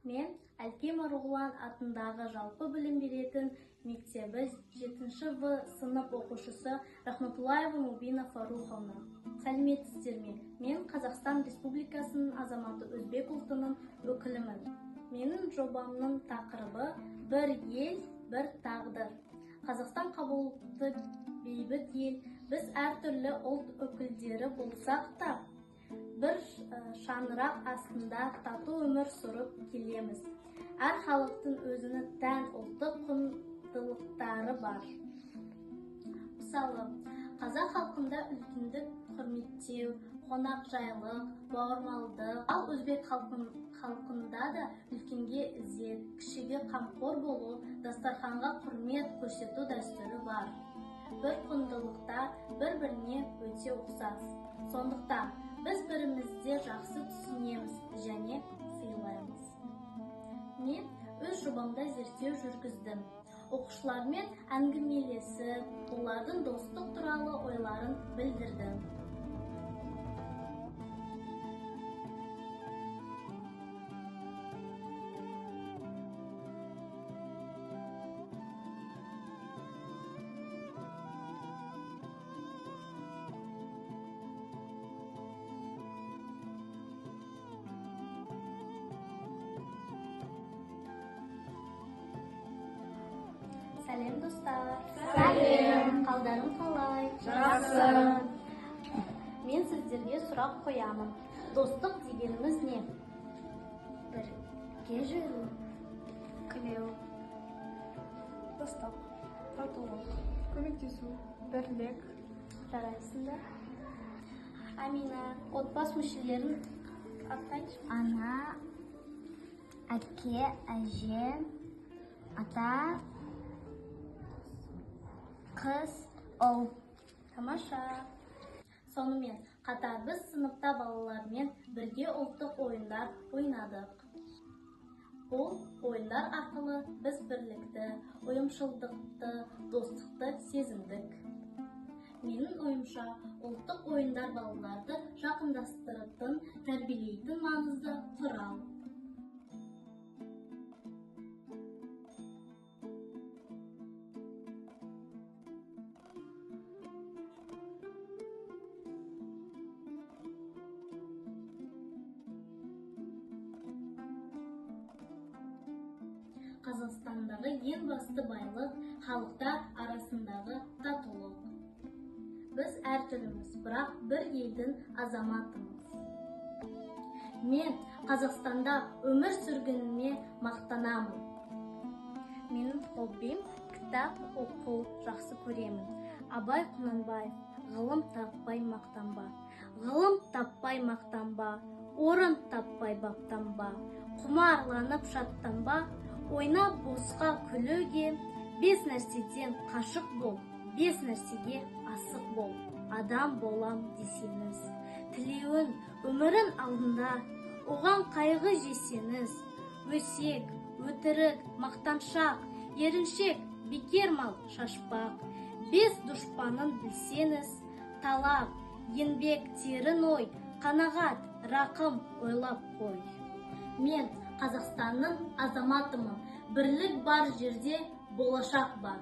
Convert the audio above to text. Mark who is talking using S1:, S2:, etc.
S1: Мен Әлкей Марғұлан атындағы жалпы білім беретін мектебі 7 В сынып оқушысы Рахматуллаева Мубина Фаруховна. Сәлеметсіздер ме? Мен Қазақстан Республикасының азаматы өзбек ұлтының өкілімін. Менің жобамның тақырыбы «Бір ел, бір тағдыр». Қазақстан қабылды бейбіт ел, біз әртүрлі ұлт өкілдері болсақ та, бір шаңырақ астында тату өмір сүріп келеміз. Әр халықтың өзіне тән ұлттық құндылықтары бар. Мысалы, қазақ халқында үлкенді құрметтеу, қонақжайлық, бауырмалдық, ал өзбек халқында да үлкенге ізет, кішіге қамқор болу, дастарханға құрмет көрсету дәстүрі бар. Бір құндылықтар бір-біріне өте ұқсас. Сондықтан біз бірімізді жақсы түсінеміз және сыйлаймыз. Мен өз жобамда зерттеу жүргіздім. Оқушылармен әңгімелесіп, олардың достық туралы ойларын білдірдім. Сәлем, достар.
S2: Сәлем.
S1: Қалдарың қалай?
S2: Жақсы.
S1: Мен сіздерге сұрақ қоямын. Достық дегеніміз не? Бірге жүру,
S2: Күлеу. Достық. Татулық. Көмектесу. Бірлік.
S1: Жарайсыңдар. Амина, отбасы мүшелерін атайыншы.
S3: Ана, әке, әже, ата, қыз, ұл.
S1: Тамаша. Сонымен қатар біз сыныпта балалармен бірге ұлттық ойындар ойнадық. Бұл ойындар арқылы біз бірлікті, ұйымшылдықты, достықты сезіндік. Менің ойымша, ұлттық ойындар балаларды жақындастыратын, тәрбиелейтін маңызды құрал. Қазақстандағы ең басты байлық халықтар арасындағы татулық. Біз әртүрліміз, бірақ бір елдің азаматымыз. Мен Қазақстанда өмір сүргеніме мақтанамын. Менің хоббим кітап оқу жақсы көремін. Абай Құнанбаев, ғылым таппай мақтанба. Ғылым таппай мақтанба, орын таппай баптанба. Құмарланып шаттанба, ойнап босқа күлуге. 5 нәрседен қашық бол, 5 нәрсеге асық бол. Адам болам десеңіз, тілеуін өмірін алдында, оған қайғы жесеңіз, өсек, өтірік, мақтаншақ, еріншек, бекер мал шашпақ. 5 дұшпанын білсеңіз, талап, еңбек, терін ой, қанағат, рақым ойлап қой. Мен Қазақстанның азаматымын. Бірлік бар жерде болашақ бар.